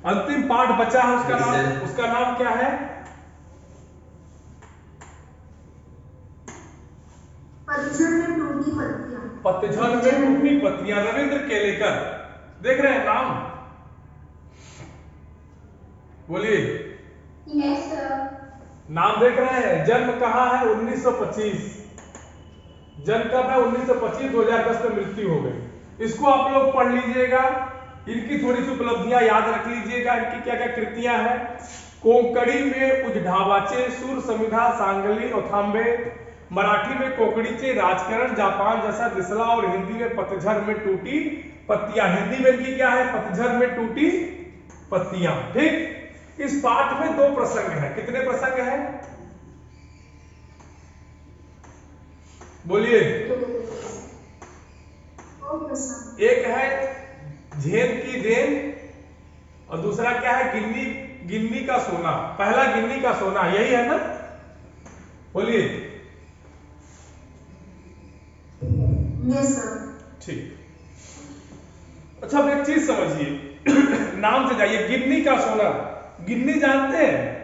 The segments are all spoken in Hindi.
अंतिम पार्ट बचा है, उसका नाम क्या है? पतझड़ में टूटी पत्तियां। पतझड़ में टूटी पत्तियां, रविंद्र केलेकर। देख रहे हैं नाम? बोलिए। Yes sir. नाम देख रहे हैं? जन्म कहाँ है? 1925। जन्म कब है? 1925। 2010 में मृत्यु हो गई। इसको आप लोग पढ़ लीजिएगा, इनकी थोड़ी सी उपलब्धियां याद रख लीजिएगा। इनकी क्या क्या कृतियां हैं? कोंकणी में उजढावाचे, सूर समिधा सांगली और थांबे, मराठी में कोकड़ीचे राजकरण, जापान जैसा दिसला, और हिंदी में पतझड़ में टूटी पत्तियां। हिंदी में इनकी क्या है? पतझड़ में टूटी पत्तियां। ठीक। इस पाठ में 2 प्रसंग हैं। कितने प्रसंग हैं? बोलिए। एक है झेन की देन, और दूसरा क्या है? गिन्नी गिन्नी का सोना। पहला गिन्नी का सोना, यही है ना? बोलिए। Yes sir. ठीक। अच्छा, अब एक चीज समझिए, नाम से जाइए। गिन्नी का सोना, गिन्नी जानते हैं?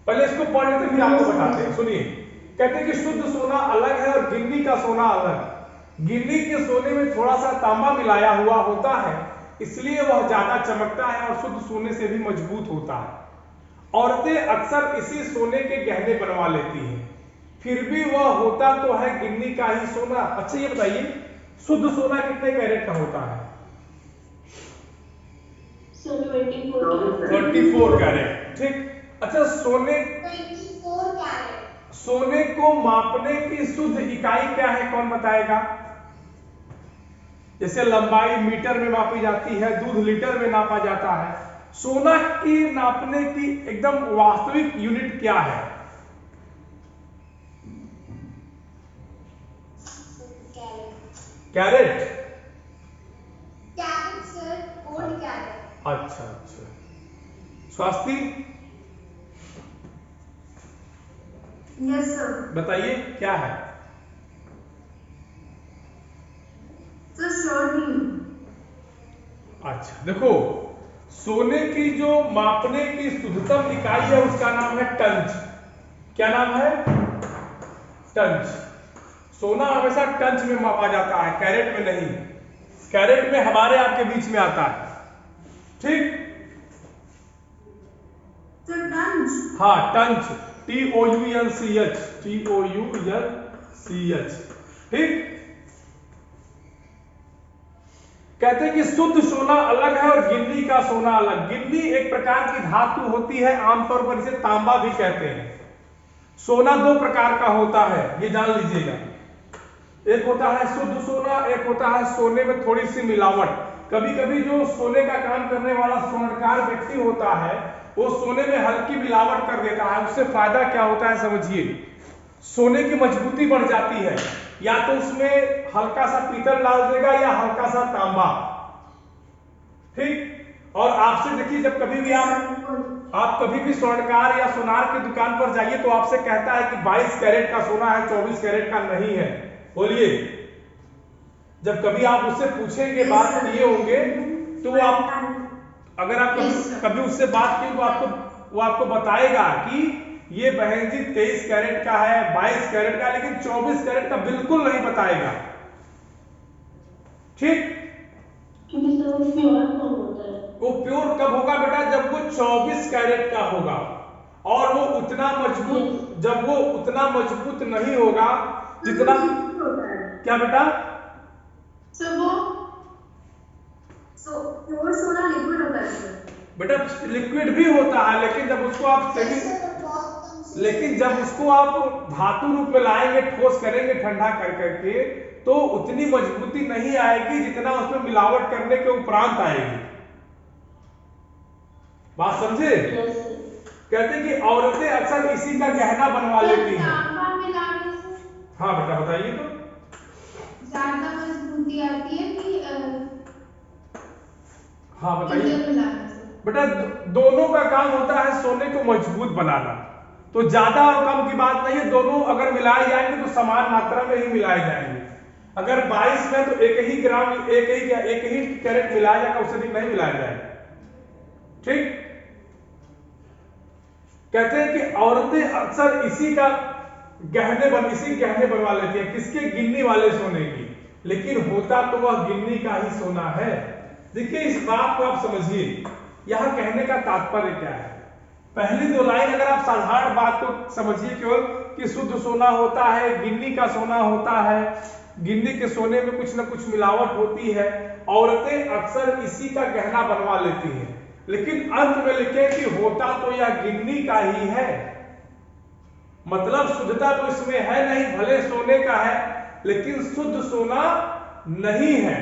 पहले इसको पढ़ लेते फिर आपको बताते हैं। सुनिए, कहते हैं कि शुद्ध सोना अलग है और गिन्नी का सोना अलग। गिन्नी के सोने में थोड़ा सा तांबा मिलाया हुआ होता है, इसलिए वह ज्यादा चमकता है और शुद्ध सोने से भी मजबूत होता है। औरतें अक्सर इसी सोने के गहने बनवा लेती हैं, फिर भी वह होता तो है गिन्नी का ही सोना। अच्छा, ये बताइए, शुद्ध सोना कितने कैरेट का होता है? 24 कैरेट। ठीक। अच्छा, सोने को मापने की शुद्ध इकाई क्या है? कौन बताएगा? जैसे लंबाई मीटर में मापी जाती है, दूध लीटर में नापा जाता है। सोना की नापने की एकदम वास्तविक यूनिट क्या है? कैरेट। अच्छा अच्छा। स्वास्थ्य यस सर। बताइए क्या है? सर श्योर नहीं। अच्छा, देखो, सोने की जो मापने की शुद्धतम इकाई है उसका नाम है टंच। क्या नाम है? टंच। सोना हमेशा टंच में मापा जाता है, कैरेट में नहीं। कैरेट में हमारे आपके बीच में आता है। ठीक। तो टंच। हाँ, टंच, TOUNCH, TOUNCH। ठीक। कहते हैं कि शुद्ध सोना अलग है और गिन्नी का सोना अलग। गिन्नी एक प्रकार की धातु होती है, आमतौर पर इसे तांबा भी कहते हैं। सोना 2 प्रकार का होता है, ये जान लीजिएगा। एक होता है शुद्ध सोना, एक होता है सोने में थोड़ी सी मिलावट। कभी कभी जो सोने का काम करने वाला स्वर्णकार व्यक्ति होता है, वो सोने में हल्की मिलावट कर देता है। उससे फायदा क्या होता है समझिए, सोने की मजबूती बढ़ जाती है। या तो उसमें हल्का सा पीतल डाल देगा या हल्का सा तांबा। ठीक। और आपसे देखिए, जब कभी भी आप कभी भी स्वर्णकार या सोनार की दुकान पर जाइए तो आपसे कहता है कि 22 कैरेट का सोना है, 24 कैरेट का नहीं है। बोलिए। जब कभी आप उससे पूछेंगे, बात किए होंगे, तो आप अगर आप कभी उससे बात की तो वो आपको बताएगा कि ये बहन जी 23 कैरेट का है, 22 कैरेट का, लेकिन 24 कैरेट का बिल्कुल नहीं बताएगा। ठीक। वो प्योर कब होगा बेटा? जब वो 24 कैरेट का होगा। और वो उतना मजबूत, जब वो उतना मजबूत नहीं होगा जितना, क्या बेटा? प्योर सोना लिक्विड होता है सर। बेटा लिक्विड भी होता है, लेकिन जब उसको आप धातु रूप में लाएंगे, ठोस करेंगे ठंडा कर करके, तो उतनी मजबूती नहीं आएगी जितना उसमें मिलावट करने के उपरांत आएगी। बात समझे? कहते कि औरतें अक्सर इसी का गहना बनवा लेती हैं। हाँ बेटा बताइए। तो ज्यादा मजबूती आती है कि हाँ बताइए बेटा। दोनों का काम होता है सोने को मजबूत बनाना, तो ज्यादा और कम की बात नहीं है। दोनों अगर मिलाए जाएंगे तो समान मात्रा में ही मिलाए जाएंगे। अगर 22 में तो एक ही कैरेट मिलाया जाएगा, उससे अधिक नहीं मिलाया जाएगा। ठीक, कहते हैं कि औरतें अक्सर इसी गहने बनवा लेती हैं, किसके? गिन्नी वाले सोने की, लेकिन होता तो वह गिन्नी का ही सोना है। देखिए इस बात को आप समझिए, यह कहने का तात्पर्य क्या है। पहली दो लाइन अगर आप साधारण बात को समझिए केवल कि शुद्ध सोना होता है, गिन्नी का सोना होता है, गिन्नी के सोने में कुछ न कुछ मिलावट होती है, औरतें अक्सर इसी का गहना बनवा लेती हैं, लेकिन अंत में लिखे कि होता तो यह गिन्नी का ही है। मतलब शुद्धता तो इसमें है नहीं, भले सोने का है लेकिन शुद्ध सोना नहीं है।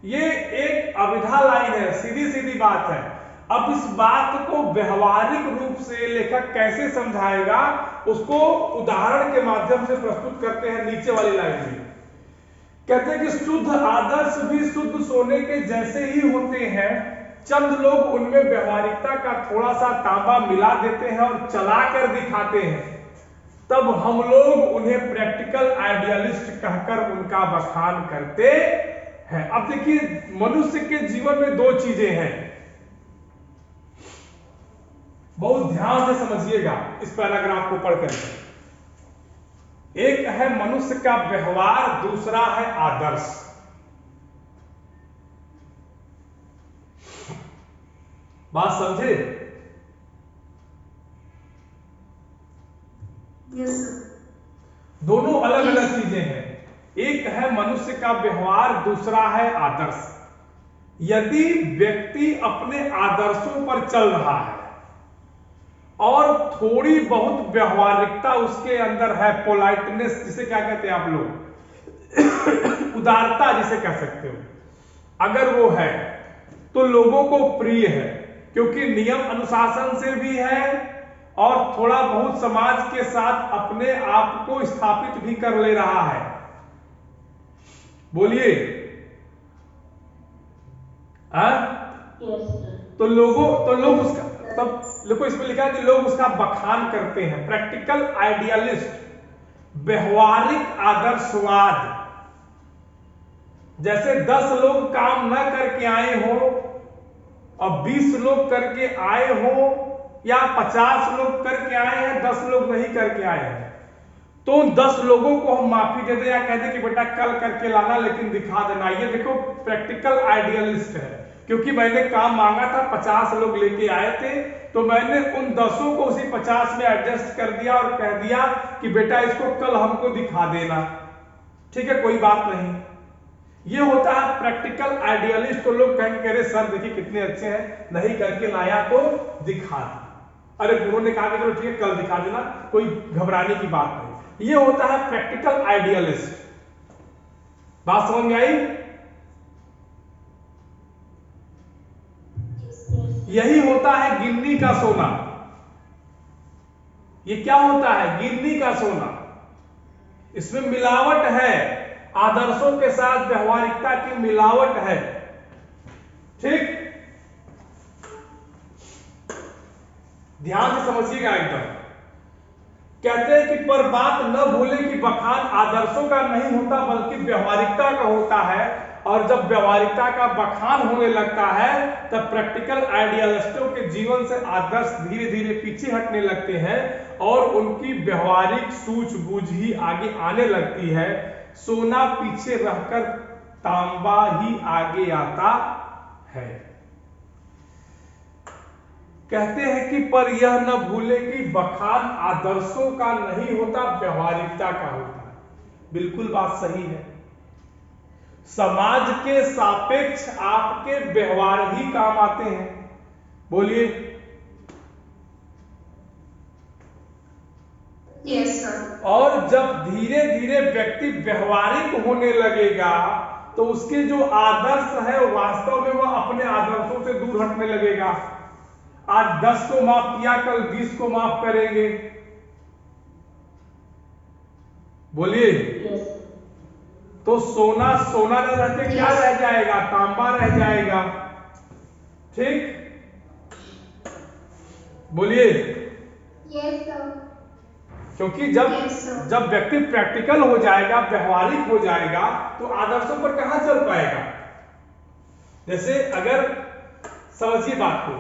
ये एक अविधा लाइन है, सीधी सीधी बात है। अब इस बात को व्यवहारिक रूप से लेखक कैसे समझाएगा, उसको उदाहरण के माध्यम से प्रस्तुत करते हैं नीचे वाली लाइन में। कहते हैं कि शुद्ध आदर्श भी शुद्ध सोने के जैसे ही होते हैं, चंद लोग उनमें व्यवहारिकता का थोड़ा सा तांबा मिला देते हैं और चला कर दिखाते हैं, तब हम लोग उन्हें प्रैक्टिकल आइडियलिस्ट कहकर उनका बखान करते हैं। अब देखिए मनुष्य के जीवन में दो चीजें हैं, बहुत ध्यान से समझिएगा इस पैराग्राफ को पढ़कर। एक है मनुष्य का व्यवहार, दूसरा है आदर्श। बात समझे? यस दोनों अलग अलग चीजें हैं। एक है मनुष्य का व्यवहार, दूसरा है आदर्श। यदि व्यक्ति अपने आदर्शों पर चल रहा है और थोड़ी बहुत व्यवहारिकता उसके अंदर है, पोलाइटनेस जिसे क्या कहते हैं आप लोग, उदारता जिसे कह सकते हो, अगर वो है तो लोगों को प्रिय है, क्योंकि नियम अनुशासन से भी है और थोड़ा बहुत समाज के साथ अपने आप को स्थापित भी कर ले रहा है। बोलिए तो लोग उसका, तब देखो इसमें लिखा है कि लोग उसका बखान करते हैं। प्रैक्टिकल आइडियलिस्ट, व्यवहारिक आदर्शवाद। जैसे 10 लोग काम न करके आए हो और 20 लोग करके आए हो, या 50 लोग करके आए हैं, 10 लोग नहीं करके आए हैं, तो 10 लोगों को हम माफी दे दें या कह दें कि बेटा कल करके लाना लेकिन दिखा देना। ये देखो प्रैक्टिकल आइडियलिस्ट है, क्योंकि मैंने काम मांगा था, 50 लोग लेके आए थे, तो मैंने उन 10 को उसी 50 में एडजस्ट कर दिया और कह दिया कि बेटा इसको कल हमको दिखा देना, ठीक है कोई बात नहीं। ये होता है प्रैक्टिकल आइडियलिस्ट। तो लोग कहेंगे अरे सर देखिए कितने अच्छे हैं, नहीं करके लाया तो दिखा दी, अरे गुरु ने कहा कि चलो ठीक है कल दिखा देना, कोई घबराने की बात नहीं। ये होता है प्रैक्टिकल आइडियलिस्ट। बात समझ में आई? यही होता है गिन्नी का सोना। ये क्या होता है? गिन्नी का सोना। इसमें मिलावट है, आदर्शों के साथ व्यवहारिकता की मिलावट है। ठीक, ध्यान से समझिएगा एकदम। कहते हैं कि पर बात न भूले कि बखान आदर्शों का नहीं होता बल्कि व्यवहारिकता का होता है, और जब व्यवहारिकता का बखान होने लगता है तब प्रैक्टिकल आइडियलिस्टों के जीवन से आदर्श धीरे धीरे पीछे हटने लगते हैं और उनकी व्यवहारिक सूझबूझ ही आगे आने लगती है। सोना पीछे रहकर तांबा ही आगे आता है। कहते हैं कि पर यह न भूले कि बखान आदर्शों का नहीं होता, व्यवहारिकता का होता है। बिल्कुल बात सही है। समाज के सापेक्ष आपके व्यवहार ही काम आते हैं। बोलिए। Yes sir. और जब धीरे धीरे व्यक्ति व्यवहारिक होने लगेगा तो उसके जो आदर्श है वास्तव में वह अपने आदर्शों से दूर हटने लगेगा। आज 10 को माफ किया, कल 20 को माफ करेंगे। बोलिए। तो सोना सोना न रहते क्या रह जाएगा? तांबा रह जाएगा। ठीक, बोलिए। Yes sir. क्योंकि जब Yes, sir. जब व्यक्ति प्रैक्टिकल हो जाएगा, व्यवहारिक हो जाएगा, तो आदर्शों पर कहां चल पाएगा। जैसे अगर समझिए बात को,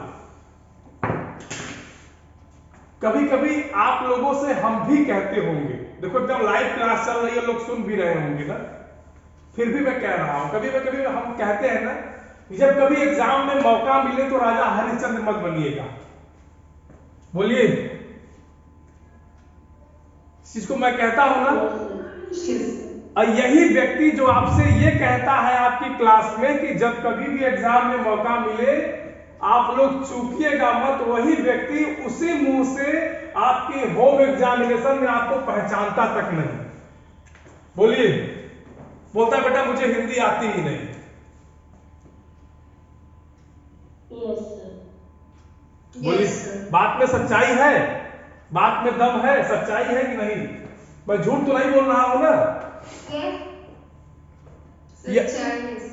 कभी कभी आप लोगों से हम भी कहते होंगे, देखो एकदम लाइव क्लास चल रही है, लोग सुन भी रहे होंगे ना, फिर भी मैं कह रहा हूं, कभी हम कहते हैं ना, जब कभी एग्जाम में मौका मिले तो राजा हरिश्चंद्र मत बनिएगा। बोलिए, इस चीज को मैं कहता हूं ना। और यही व्यक्ति जो आपसे ये कहता है आपकी क्लास में कि जब कभी भी एग्जाम में मौका मिले आप लोग चूकिएगा मत, वही व्यक्ति उसी मुंह से आपके होम एग्जामिनेशन में आपको पहचानता तक नहीं। बोलिए, बोलता बेटा मुझे हिंदी आती ही नहीं। बोलिए, बात में सच्चाई है, बात में दम है, सच्चाई है कि नहीं। मैं झूठ तो नहीं बोल रहा हूं ना।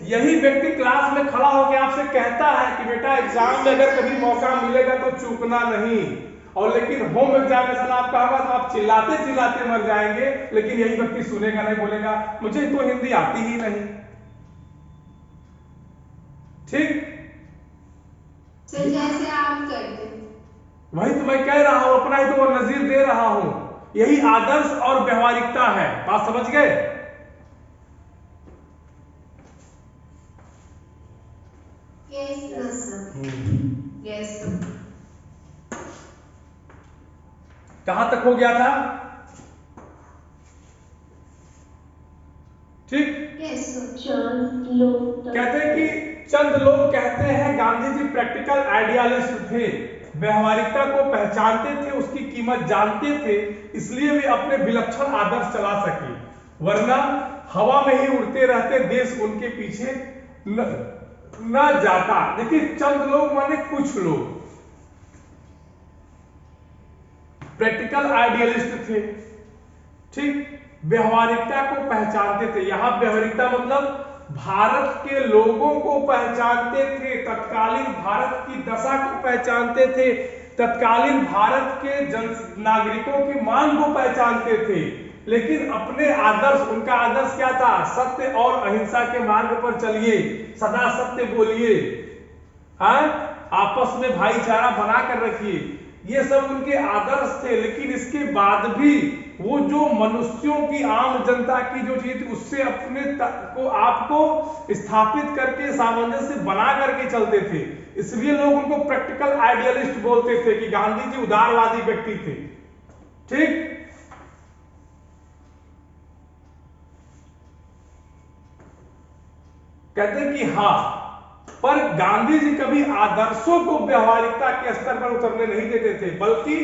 यही व्यक्ति क्लास में खड़ा होकर आपसे कहता है कि बेटा एग्जाम में अगर कभी मौका मिलेगा तो चूकना नहीं, और लेकिन होम एग्जामिनेशन आपका होगा तो आप चिल्लाते चिल्लाते मर जाएंगे, लेकिन यही व्यक्ति सुनेगा नहीं, बोलेगा मुझे तो हिंदी आती ही नहीं। ठीक, जैसे आप करते, वही तो मैं कह रहा हूं, अपना ही तो नजीर दे रहा हूं। यही आदर्श और व्यवहारिकता है। बात समझ गए। कहां तक हो गया था। ठीक, कहते हैं कि चंद लोग कहते हैं गांधी जी प्रैक्टिकल आइडियालिस्ट थे, व्यवहारिकता को पहचानते थे, उसकी कीमत जानते थे, इसलिए वे अपने विलक्षण आदर्श चला सके, वरना हवा में ही उड़ते रहते, देश उनके पीछे न जाता। देखिए, चंद लोग माने कुछ लोग प्रैक्टिकल आइडियलिस्ट थे, ठीक, व्यवहारिकता को पहचानते थे। यहां व्यवहारिकता मतलब भारत के लोगों को पहचानते थे, तत्कालीन भारत की दशा को पहचानते थे, तत्कालीन भारत के नागरिकों की मांग को पहचानते थे, लेकिन अपने आदर्श, उनका आदर्श क्या था, सत्य और अहिंसा के मार्ग पर चलिए, सदा सत्य बोलिए, हाँ, आपस में भाईचारा बना कर रखिए, ये सब उनके आदर्श थे। लेकिन इसके बाद भी वो जो मनुष्यों की, आम जनता की जो चीज, उससे अपने को आपको स्थापित करके सामंजस्य बना करके चलते थे, इसलिए लोग उनको प्रैक्टिकल आइडियलिस्ट बोलते थे कि गांधी जी उदारवादी व्यक्ति थे। ठीक, कहते हैं कि हाँ, पर गांधी जी कभी आदर्शों को व्यवहारिकता के स्तर पर उतरने नहीं देते थे, बल्कि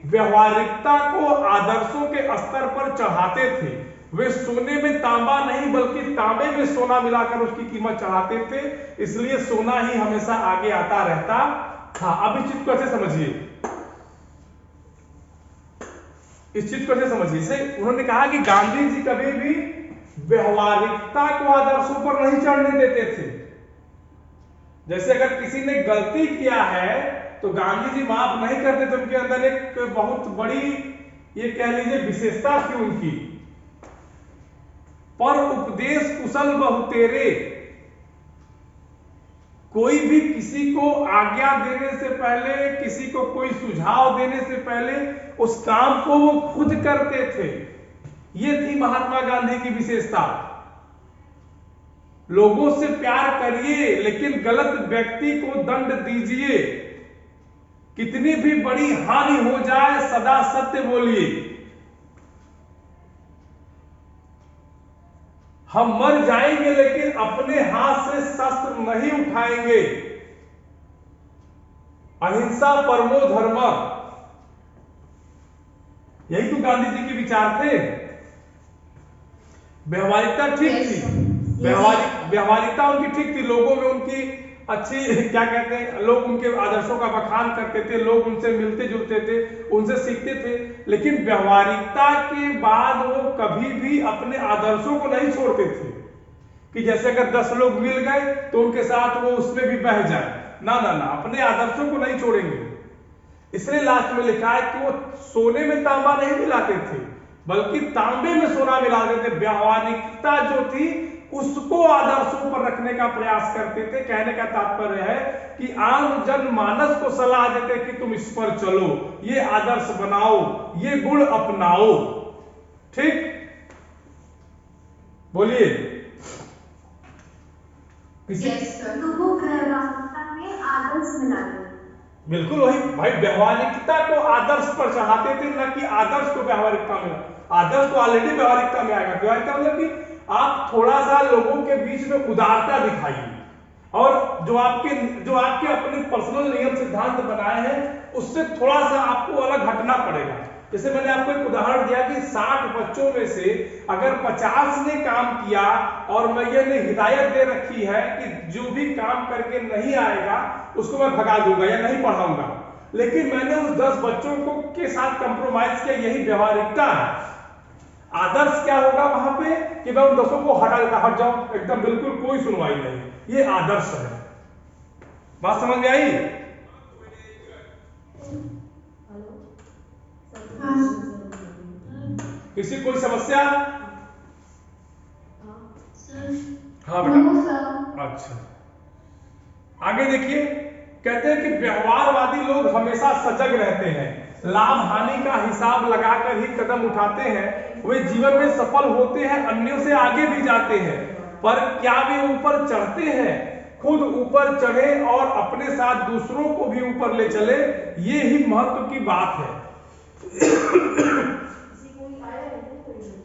व्यवहारिकता को आदर्शों के स्तर पर चढ़ाते थे। वे सोने में तांबा नहीं बल्कि तांबे में सोना मिलाकर उसकी कीमत चढ़ाते थे, इसलिए सोना ही हमेशा आगे आता रहता था। अब इस चीज को अच्छे समझिए, इस चीज को अच्छे समझिए। इसे उन्होंने कहा कि गांधी जी कभी भी व्यवहारिकता को आदर्शों पर नहीं चढ़ने देते थे। जैसे अगर किसी ने गलती किया है तो गांधी जी माफ नहीं करते थे, उनके अंदर एक बहुत बड़ी, ये कह लीजिए, विशेषता थी उनकी, पर उपदेश कुशल बहुतेरे। कोई भी किसी को आज्ञा देने से पहले, किसी को कोई सुझाव देने से पहले उस काम को वो खुद करते थे। ये थी महात्मा गांधी की विशेषता। लोगों से प्यार करिए लेकिन गलत व्यक्ति को दंड दीजिए, कितनी भी बड़ी हानि हो जाए सदा सत्य बोलिए। हम मर जाएंगे लेकिन अपने हाथ से शस्त्र नहीं उठाएंगे। अहिंसा परमो धर्म, यही तो गांधी जी के विचार थे। व्यवहारिकता ठीक थी, व्यवहारिकता उनकी ठीक थी, लोगों में उनकी अच्छी, क्या कहते हैं, लोग उनके आदर्शों का बखान करते थे, लोग उनसे मिलते जुलते थे, उनसे सीखते थे। लेकिन व्यवहारिकता के बाद वो कभी भी अपने आदर्शों को नहीं छोड़ते थे कि जैसे अगर 10 लोग मिल गए तो उनके साथ वो उसमें भी बह जाए। ना ना ना, अपने आदर्शों को नहीं छोड़ेंगे। इसलिए लास्ट में लिखा है कि वो सोने में तांबा नहीं मिलाते थे, बल्कि तांबे में सोना मिलाते थे। व्यवहारिकता जो थी उसको आदर्शों पर रखने का प्रयास करते थे। कहने का तात्पर्य है कि आम जनमानस को सलाह देते कि तुम इस पर चलो, ये आदर्श बनाओ, ये गुण अपनाओ। ठीक, बोलिए। किसी तो वो व्यवहारिकता में आदर्श मिलाते, बिल्कुल वही भाई, व्यवहारिकता को आदर्श पर चढ़ाते थे, न कि आदर्श को व्यवहारिकता में। आदर्श तो ऑलरेडी व्यवहारिकता में आएगा। व्यवहारिकता मतलब कि आप थोड़ा सा लोगों के बीच में उदारता दिखाइए, और जो आपके अपने पर्सनल नियम सिद्धांत बनाए हैं उससे थोड़ा सा आपको अलग हटना पड़ेगा। जैसे मैंने आपको एक उदाहरण दिया कि 60 बच्चों में से अगर 50 ने काम किया, और मैंने हिदायत दे रखी है कि जो भी काम करके नहीं आएगा उसको मैं भगा दूंगा या नहीं पढ़ाऊंगा, लेकिन मैंने उस 10 बच्चों को के साथ कंप्रोमाइज किया, यही व्यवहारिकता है। आदर्श क्या होगा वहां पे कि मैं उन 10 को हट जाऊं, एकदम बिल्कुल कोई सुनवाई नहीं, ये आदर्श है। बात समझ में आई? किसी कोई समस्या? हाँ बेटा, अच्छा आगे देखिए। कहते हैं कि व्यवहारवादी लोग हमेशा सजग रहते हैं, लाभ हानि का हिसाब लगाकर ही कदम उठाते हैं। वे जीवन में सफल होते हैं, अन्यों से आगे भी जाते हैं, पर क्या वे ऊपर चढ़ते हैं? खुद ऊपर चढ़े और अपने साथ दूसरों को भी ऊपर ले चले, ये ही महत्व की बात है।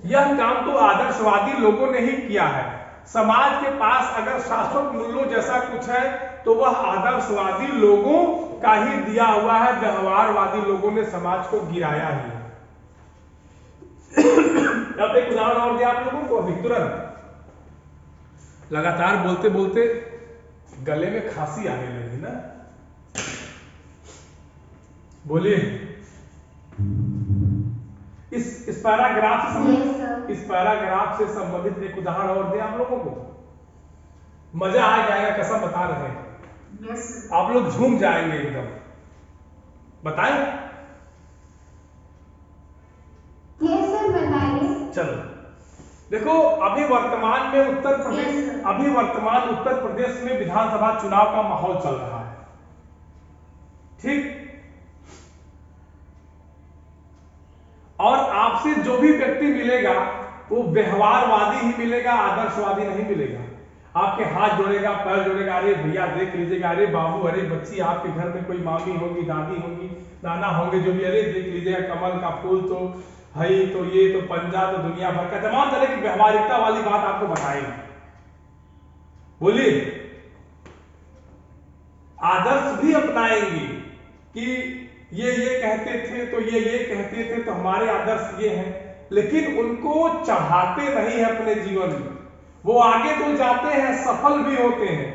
यह काम तो आदर्शवादी लोगों ने ही किया है। समाज के पास अगर शाश्वत मूल्यों जैसा कुछ है तो वह आदर्शवादी लोगों का ही दिया हुआ है। व्यवहारवादी लोगों ने समाज को गिराया ही है। अब एक उदाहरण और दिया आप लोगों को अभी तुरंत। लगातार बोलते बोलते गले में खांसी आने लगी ना, बोलिए। इस पैराग्राफ से संबंधित एक उदाहरण और दे आप लोगों को, मजा आ जाएगा, कसम बता रहे हैं। आप लोग झूम जाएंगे एकदम। बताएं? चलो देखो, अभी वर्तमान उत्तर प्रदेश में विधानसभा चुनाव का माहौल चल रहा है। ठीक, और आपसे जो भी व्यक्ति मिलेगा वो व्यवहारवादी ही मिलेगा, आदर्शवादी नहीं मिलेगा। आपके हाथ जोड़ेगा, पैर जोड़ेगा, अरे भैया देख लीजिएगा, अरे बाबू, अरे बच्ची, आपके घर में कोई मामी होगी, दादी होगी, नाना होंगे, जो भी, अरे देख लीजिएगा कमल का फूल तो है, तो ये तो पंजा, तो दुनिया भर का तमाम तरह की व्यवहारिकता वाली बात आपको बताएंगे। बोलिए। आदर्श भी अपनाएंगे कि ये कहते थे तो ये कहते थे तो हमारे आदर्श ये हैं, लेकिन उनको चढ़ाते नहीं है अपने जीवन में। वो आगे तो जाते हैं, सफल भी होते हैं,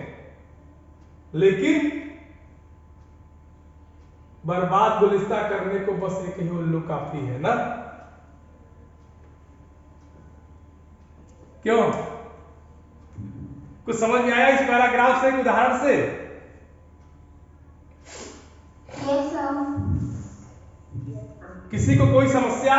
लेकिन बर्बाद गुलिस्ता करने को बस एक ही उल्लू काफी है ना। क्यों? कुछ समझ में आया इस पैराग्राफ से, उदाहरण से? किसी को कोई समस्या?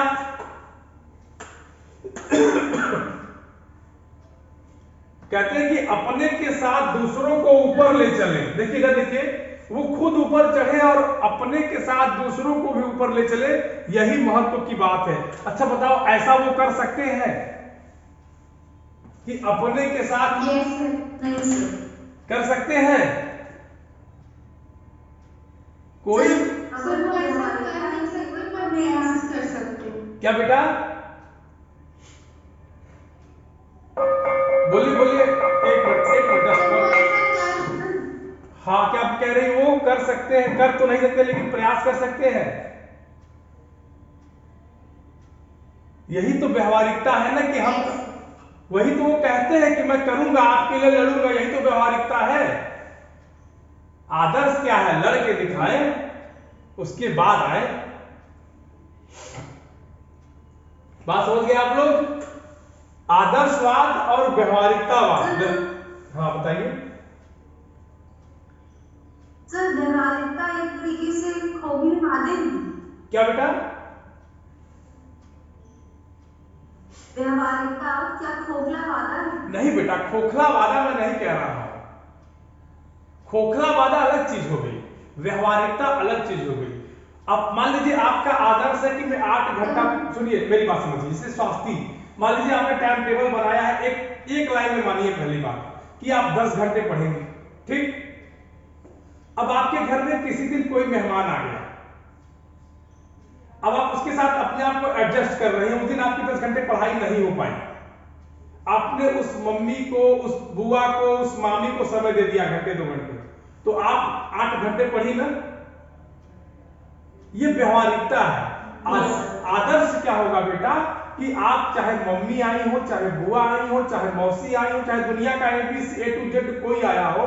कहते हैं कि अपने के साथ दूसरों को ऊपर ले चले। देखिएगा, देखिए, वो खुद ऊपर चढ़े और अपने के साथ दूसरों को भी ऊपर ले चले, यही महत्व की बात है। अच्छा बताओ, ऐसा वो कर सकते हैं कि अपने के साथ कर सकते हैं? कोई क्या बेटा? बोलिए एक मिनट। हाँ, क्या आप कह रही हो? कर सकते हैं, कर तो नहीं सकते, लेकिन प्रयास कर सकते हैं। यही तो व्यवहारिकता है ना, कि हम, वही तो वो कहते हैं कि मैं करूंगा, आपके लिए लड़ूंगा, यही तो व्यवहारिकता है। आदर्श क्या है? लड़के दिखाएं, उसके बाद आए। बात समझ गए आप लोग? आदर्शवाद और व्यवहारिकतावाद। हाँ बताइए। सर व्यवहारिकता एक तरीके से खोखले वादे हैं। क्या बेटा? व्यवहारिकता क्या खोखला वादा है? नहीं बेटा, खोखला वादा मैं नहीं कह रहा हूं। खोखला वादा अलग चीज हो गई, व्यवहारिकता अलग चीज हो गई। अब मान लीजिए आपका आदर्श है कि मैं 8 घंटा, सुनिए मेरी बात समझिए, जैसे स्वास्थ्य, मान लीजिए आपने टाइम टेबल बनाया है, एक लाइन में मानिए पहली बात कि आप 10 घंटे पढ़ेंगे, ठीक। अब आपके घर में किसी दिन कोई मेहमान आ गया, अब आप उसके साथ अपने आप को एडजस्ट कर रहे हैं, उस दिन आपकी 10 घंटे पढ़ाई नहीं हो पाई, आपने उस मम्मी को, उस बुआ को, उस मामी को समय दे दिया घंटे 2 घंटे, तो आप 8 घंटे पढ़ी ना। ये व्यवहारिकता है। आदर्श क्या होगा बेटा कि आप चाहे मम्मी आई हो, चाहे बुआ आई हो, चाहे मौसी आई हो, चाहे दुनिया का A to Z कोई आया हो,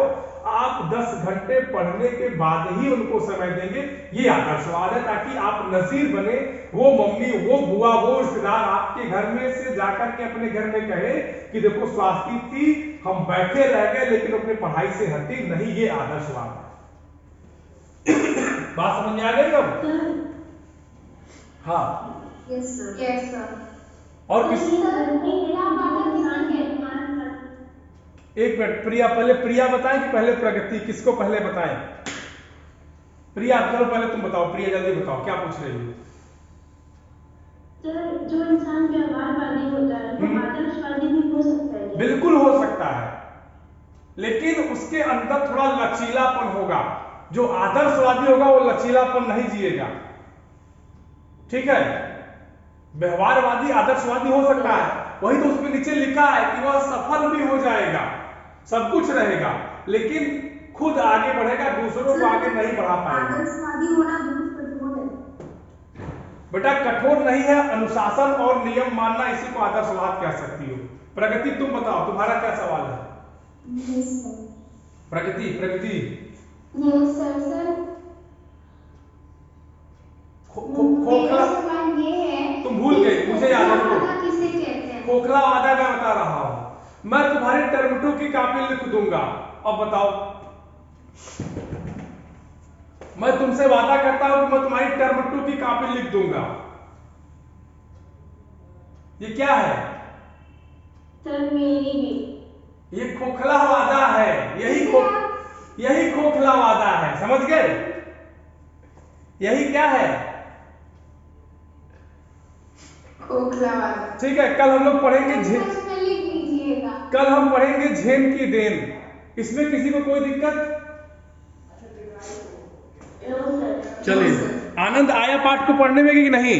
आप 10 घंटे पढ़ने के बाद ही उनको समय देंगे। ये आदर्शवाद है, ताकि आप नजीर बने। वो मम्मी, वो बुआ, वो रिश्तेदार आपके घर में से जाकर के अपने घर में कहे कि देखो स्वास्थ्य थी, हम बैठे रह गए लेकिन अपने पढ़ाई से हटी नहीं। ये आदर्शवाद है। बात समझ में आ गई अब? हाँ, यस सर। और किस, एक मिनट प्रिया, पहले प्रिया बताएं कि पहले प्रगति? किसको पहले बताएं? प्रिया चलो पहले तुम बताओ, प्रिया जल्दी बताओ क्या पूछ रही हो। सर जो इंसान व्यवहारवादी होता है वो आदर्शवादी भी हो सकता है? बिल्कुल हो सकता है, लेकिन उसके अंदर थोड़ा लचीलापन होगा। जो आदर्शवादी होगा वो लचीलापन नहीं जिएगा, ठीक है। व्यवहारवादी आदर्शवादी हो सकता है, वही तो उसमें नीचे लिखा है कि वह सफल भी हो जाएगा, सब कुछ रहेगा, लेकिन खुद आगे बढ़ेगा, दूसरों को आगे नहीं बढ़ा पाएगा। आदर्शवादी होना बहुत कठोर है। बेटा कठोर नहीं है, अनुशासन और नियम मानना, इसी को आदर्शवाद कह सकती हो। प्रगति तुम बताओ, तुम्हारा क्या सवाल है? Yes sir. Pragati yes sir. खोखला सवाल ये है, तुम भूल गए, मुझे याद है, किसे कहते हैं? खोखला वादा मैं बता रहा हूं। मैं तुम्हारी टर्म 2 की कॉपी लिख दूंगा। अब बताओ, मैं तुमसे वादा करता हूं कि मैं तुम्हारी टर्म 2 की कॉपी लिख दूंगा। ये क्या है? सर मेरी भी। ये खोखला वादा है, यही खोखला वादा है, समझ गए? यही क्या है? खोखला वादा। ठीक है, कल हम लोग पढ़ेंगे लिख लीजिएगा। कल हम पढ़ेंगे झेन की देन। इसमें किसी को कोई दिक्कत? चलिए, आनंद आया पाठ को पढ़ने में कि नहीं?